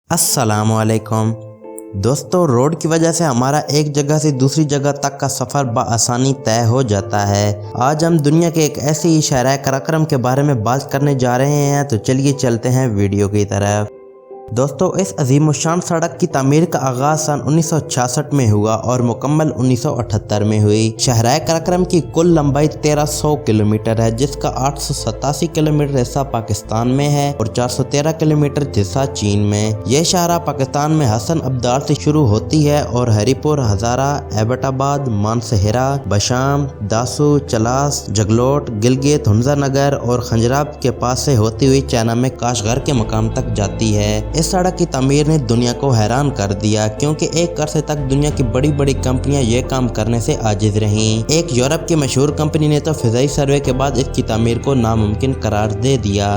अस्सलामुअलैकुम दोस्तों, रोड की वजह से हमारा एक जगह से दूसरी जगह तक का सफ़र बआसानी तय हो जाता है। आज हम दुनिया के एक ऐसे ही शहर कराक्रम के बारे में बात करने जा रहे हैं, तो चलिए चलते हैं वीडियो की तरफ। दोस्तों, इस अजीमुशान सड़क की तामीर का आगाज़ सन 1966 में हुआ और मुकम्मल 1978 में हुई। शहर कराक्रम की कुल लंबाई 1300 किलोमीटर है, जिसका 887 किलोमीटर हिस्सा पाकिस्तान में है और 413 किलोमीटर हिस्सा चीन में। यह शाहरा पाकिस्तान में हसन अब्दाल से शुरू होती है और हरीपुर, हजारा, एबटाबाद, मानसहेरा, बशाम, दासू, चलास, जगलोट, गिलगित, हुंजा नगर और खंजराब के पास से होती हुई चाइना में काशगर के मकाम तक जाती है। इस सड़क की तामीर ने दुनिया को हैरान कर दिया, क्योंकि एक अरसे तक दुनिया की बड़ी बड़ी कंपनियां ये काम करने से आजिज रहीं। एक यूरोप की मशहूर कंपनी ने तो फिजाई सर्वे के बाद इसकी तामीर को नामुमकिन करार दे दिया।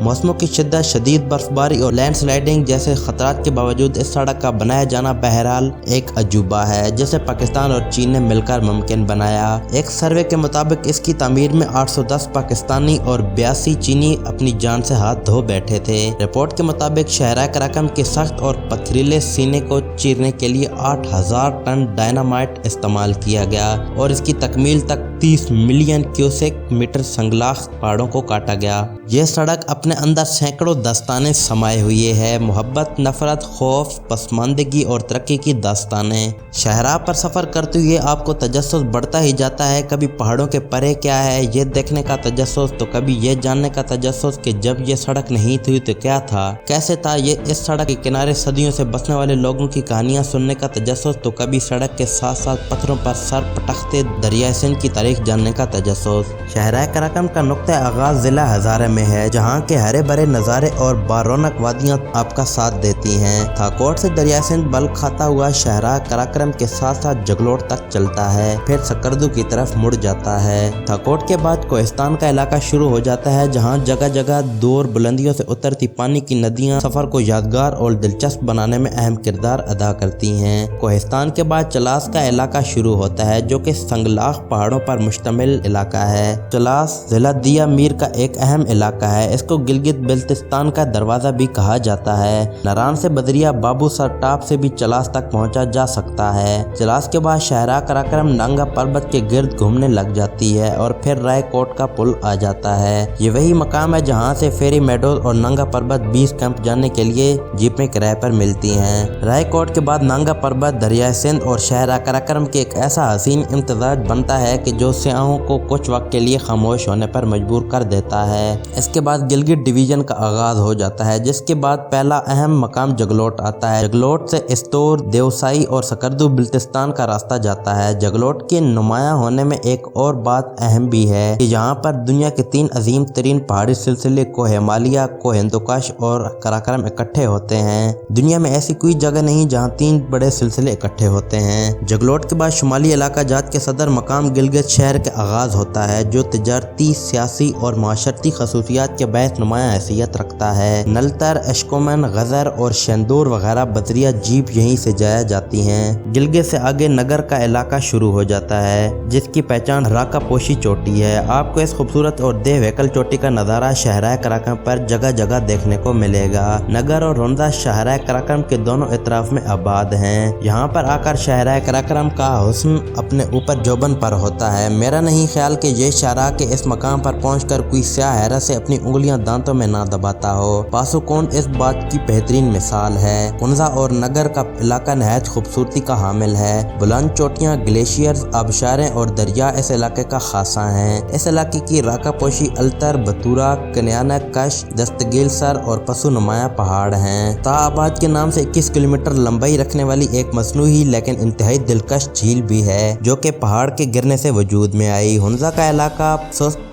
मौसमों की शिद्दत, शदीद बर्फबारी और लैंड स्लाइडिंग जैसे खतरात के बावजूद इस सड़क का बनाया जाना बहरहाल एक अजूबा है, जिसे पाकिस्तान और चीन ने मिलकर मुमकिन बनाया। एक सर्वे के मुताबिक इसकी तामीर में 810 पाकिस्तानी और 82 चीनी अपनी जान से हाथ धो बैठे थे। रिपोर्ट के मुताबिक शहर कराक्रम के सख्त और पथरीले सीने को चीरने के लिए 8000 टन डायनामाइट इस्तेमाल किया गया और इसकी तकमील तक 30 मिलियन क्यूसेक मीटर संगलाख पहाड़ों को काटा गया। यह सड़क अपने अंदर सैकड़ों दास्तानें समाये हुए है, मोहब्बत, नफरत, खौफ, पसमानदगी और तरक्की की दास्तानें। शहरा पर सफ़र करते हुए आपको तजस्सुस बढ़ता ही जाता है। कभी पहाड़ों के परे क्या है ये देखने का तजस्सुस, तो कभी ये जानने का तजस्सुस कि जब ये सड़क नहीं थी तो क्या था, कैसे था ये। इस सड़क के किनारे सदियों से बसने वाले लोगों की कहानियाँ सुनने का तजस्सुस, तो कभी सड़क के साथ साथ पत्थरों पर सर पटकते दरिया सिंध की तारीख जानने का तजस्सुस। शहर कराक्रम का नुक्ता आगाज़ जिला हजारे में है, जहाँ के हरे भरे नज़ारे और बारौनक वादियाँ आपका साथ देती हैं। थाकोट से दरिया सिंध बल खाता हुआ शहरा कराक्रम के साथ साथ जगलोट तक चलता है, फिर सकरदू की तरफ मुड़ जाता है। थाकोट के बाद कोहिस्तान का इलाका शुरू हो जाता है, जहाँ जगह जगह दूर बुलंदियों से उतरती पानी की नदियाँ सफर को यादगार और दिलचस्प बनाने में अहम किरदार अदा करती हैं। कोहिस्तान के बाद चलास का इलाका शुरू होता है, जो कि संगलाख पहाड़ों पर मुश्तमिल इलाका है। चलास जिला दिया मीर का एक अहम इलाका है। इसको गिलगित बिल्तिस्तान का दरवाजा भी कहा जाता है। नारान से बदरिया बाबू सर टाप से भी चलास तक पहुंचा जा सकता है। चलास के बाद शहरा कराक्रम नांगा पर्वत के गिर्द घूमने लग जाती है और फिर रायकोट का पुल आ जाता है। ये वही मकाम है जहां से फेरी मेडोज और नांगा पर्वत बेस कैंप जाने के लिए जीपें किराए पर मिलती हैं। रायकोट के बाद नांगा पर्वत, दरिया सिंध और शहरा कराक्रम के एक ऐसा हसीन इम्तजाज बनता है कि जो सियाहों को कुछ वक्त के लिए खामोश होने पर मजबूर कर देता है। इसके बाद गिलगित डिवीजन का आगाज हो जाता है, जिसके बाद पहला अहम मकाम जगलोट आता है। जगलोट से इस्तोर, देवसाई और सकरदू बिल्तिस्तान का रास्ता जाता है। जगलोट के नुमाया होने में एक और बात अहम भी है कि यहाँ पर दुनिया के 3 अजीम तरीन पहाड़ी सिलसिले कोह हिमालय, कोह हिंदुकुश और कराक्रम इकट्ठे होते हैं। दुनिया में ऐसी कोई जगह नहीं जहाँ 3 बड़े सिलसिले इकट्ठे होते हैं। जगलोट के बाद शुमाली इलाका जात के सदर मकाम गिलगित शहर के आगाज होता है, जो तिजारती, सियासी और माशरती खसूसियात के बैत नुमाया हैसियत रखता है। नलतर, अशकोमन, गजर और शेंदूर वगैरह बदरिया जीप यहीं से जाया जाती हैं। गिलगित से आगे नगर का इलाका शुरू हो जाता है, जिसकी पहचान राका पोशी चोटी है। आपको इस खूबसूरत और देह वैकल चोटी का नज़ारा शहरा कराक्रम पर जगह जगह देखने को मिलेगा। नगर और हुंजा शहरा कराक्रम के दोनों इतराफ में आबाद हैं। यहाँ पर आकर शहरा कराक्रम का हुस्न अपने ऊपर जोबन पर होता है। मेरा नहीं ख्याल कि ये शहरा के इस मकाम पर पहुंचकर कोई स्याह हैरत से अपनी उंगलियां दांतों में ना दबाता हो। पासुकोन इस बात की बेहतरीन मिसाल है। हुंजा और नगर का इलाका नहायत खूबसूरती का हामिल है। बुलंद चोटियां, ग्लेशियर्स, आबशारें और दरिया इस इलाके का खासा हैं। इस इलाके की राका पोशी, अल्तर, बतूरा, कन्यानक, कश, दस्तगील सर और पशु नुमाया पहाड़ हैं। ताआबाद के नाम से 21 किलोमीटर लंबाई रखने वाली एक मसनूई लेकिन इंतहाई दिलकश झील भी है, जो कि पहाड़ के गिरने से वजूद में आई। हुंजा का इलाका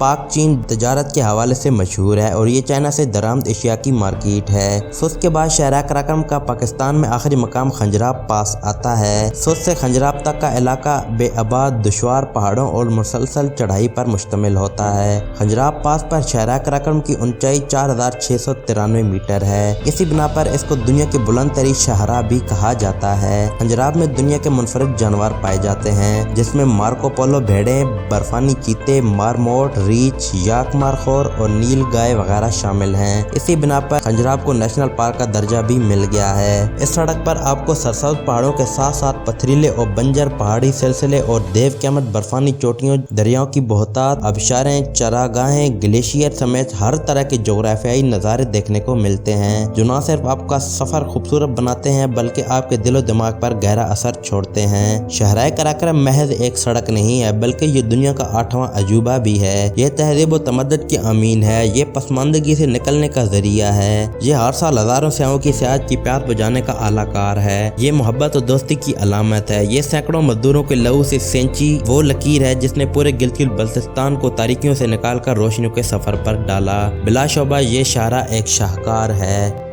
पाक चीन तजारत के हवाले से मशहूर है और ये चाइना से दरामद एशिया की मार्केट है। सुस के बाद शहरा कराक्रम का पाकिस्तान में आखिरी मकाम खंजराब पास आता है। सुस से खंजराब तक का इलाका बेआबाद, दुश्वार पहाड़ों और मुसलसल चढ़ाई पर मुश्तमिल होता है। खंजराब पास पर शहरा कराक्रम की ऊंचाई 4693 मीटर है। इसी बिना पर इसको दुनिया की बुलंद तरीन शहरा भी कहा जाता है। खंजराब में दुनिया के मुनफरिद जानवर पाए जाते हैं, जिसमें मार्को पोलो भेड़ें, बर्फानी चीते, मारमोट, रीछ, याक मारखोर और नील गाय वगैरह वगैरह शामिल हैं। इसी बिना पर खंजराब को नेशनल पार्क का दर्जा भी मिल गया है। इस सड़क पर आपको सरसब्ज पहाड़ों के साथ साथ पथरीले और बंजर पहाड़ी सिलसिले और देव कैमत बर्फानी चोटियों, दरियाओं की बहुतात, आबशारें, चरागाहें, ग्लेशियर समेत हर तरह के जोग्राफियाई नज़ारे देखने को मिलते हैं, जो न सिर्फ आपका सफर खूबसूरत बनाते हैं बल्कि आपके दिलो दिमाग पर गहरा असर छोड़ते हैं। शहराए कराकरम महज एक सड़क नहीं है बल्कि ये दुनिया का 8वां अजूबा भी है। ये तहजीब व तमद्दुद की अमीन है। ये पसमानदगी से निकलने का जरिया है। ये हर साल हजारों सयाहों की सियाहत की प्यास बुझाने का आलाकार है। ये मोहब्बत और दोस्ती की अलामत है। ये सैकड़ों मजदूरों के लहू से सेंची वो लकीर है जिसने पूरे गिलगित बल्तिस्तान को तारीकियों से निकालकर रोशनियों के सफर पर डाला। बिलाशुबा ये शाहरा एक शाहकार है।